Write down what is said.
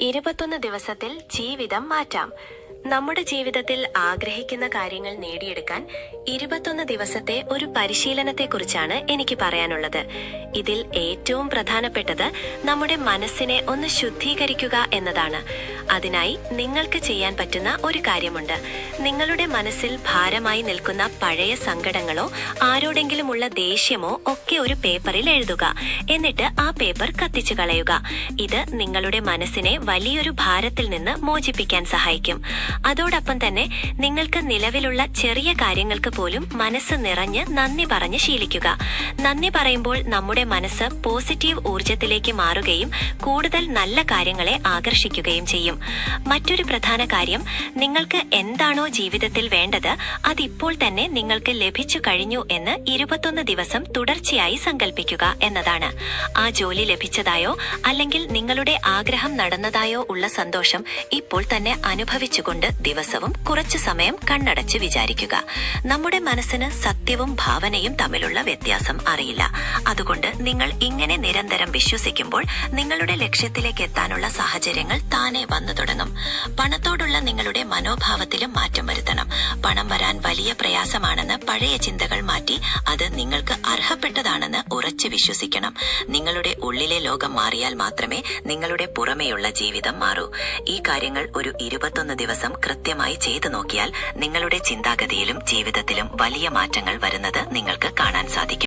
21 ദിവസത്തിൽ ജീവിതം മാറ്റാം. നമ്മുടെ ജീവിതത്തിൽ ആഗ്രഹിക്കുന്ന കാര്യങ്ങൾ നേടിയെടുക്കാൻ 21 ദിവസത്തെ ഒരു പരിശീലനത്തെക്കുറിച്ചാണ് എനിക്ക് പറയാനുള്ളത്. ഇതിൽ ഏറ്റവും പ്രധാനപ്പെട്ടത് നമ്മുടെ മനസ്സിനെ ഒന്ന് ശുദ്ധീകരിക്കുക എന്നതാണ്. അതിനായി നിങ്ങൾക്ക് ചെയ്യാൻ പറ്റുന്ന ഒരു കാര്യമുണ്ട്. നിങ്ങളുടെ മനസ്സിൽ ഭാരമായി നിൽക്കുന്ന പഴയ സങ്കടങ്ങളോ ആരോടെങ്കിലുമുള്ള ദേഷ്യമോ ഒക്കെ ഒരു പേപ്പറിൽ എഴുതുക. എന്നിട്ട് ആ പേപ്പർ കത്തിച്ചു കളയുക. ഇത് നിങ്ങളുടെ മനസ്സിനെ വലിയൊരു ഭാരത്തിൽ നിന്ന് മോചിപ്പിക്കാൻ സഹായിക്കും. അതോടൊപ്പം തന്നെ നിങ്ങൾക്ക് നിലവിലുള്ള ചെറിയ കാര്യങ്ങൾക്ക് പോലും മനസ്സ് നിറഞ്ഞ് നന്ദി പറഞ്ഞ് ശീലിക്കുക. നന്ദി പറയുമ്പോൾ നമ്മുടെ മനസ്സ് പോസിറ്റീവ് ഊർജത്തിലേക്ക് മാറുകയും കൂടുതൽ നല്ല കാര്യങ്ങളെ ആകർഷിക്കുകയും ചെയ്യും. മറ്റൊരു പ്രധാന കാര്യം, നിങ്ങൾക്ക് എന്താണോ ജീവിതത്തിൽ വേണ്ടത് അതിപ്പോൾ തന്നെ നിങ്ങൾക്ക് ലഭിച്ചു കഴിഞ്ഞു എന്ന് 21 ദിവസം തുടർച്ചയായി സങ്കല്പിക്കുക എന്നതാണ്. ആ ജോലി ലഭിച്ചതായോ അല്ലെങ്കിൽ നിങ്ങളുടെ ആഗ്രഹം നടന്നതായോ ഉള്ള സന്തോഷം ഇപ്പോൾ തന്നെ അനുഭവിച്ചുകൊണ്ട് ദിവസവും കുറച്ചു സമയം കണ്ണടച്ച് വിചാരിക്കുക. നമ്മുടെ മനസ്സിന് സത്യവും ഭാവനയും തമ്മിലുള്ള വ്യത്യാസം അറിയില്ല. അതുകൊണ്ട് നിങ്ങൾ ഇങ്ങനെ നിരന്തരം വിശ്വസിക്കുമ്പോൾ നിങ്ങളുടെ ലക്ഷ്യത്തിലേക്ക് എത്താനുള്ള സാഹചര്യങ്ങൾ താനെ വന്നു തുടങ്ങും. പണത്തോടുള്ള നിങ്ങളുടെ മനോഭാവത്തിലും മാറ്റം വരുത്തണം. പണം വരാൻ വലിയ പ്രയാസമാണെന്ന് പഴയ ചിന്തകൾ മാറ്റി അത് നിങ്ങൾക്ക് അർഹപ്പെട്ടതാണെന്ന് ഉറച്ചു വിശ്വസിക്കണം. നിങ്ങളുടെ ഉള്ളിലെ ലോകം മാറിയാൽ മാത്രമേ നിങ്ങളുടെ പുറമേയുള്ള ജീവിതം മാറൂ. ഈ കാര്യങ്ങൾ ഒരു 21 ദിവസം കൃത്യമായി ചെയ്തു നോക്കിയാൽ നിങ്ങളുടെ ചിന്താഗതിയിലും ജീവിതത്തിലും വലിയ മാറ്റങ്ങൾ വരുന്നത് നിങ്ങൾക്ക് കാണാൻ സാധിക്കും.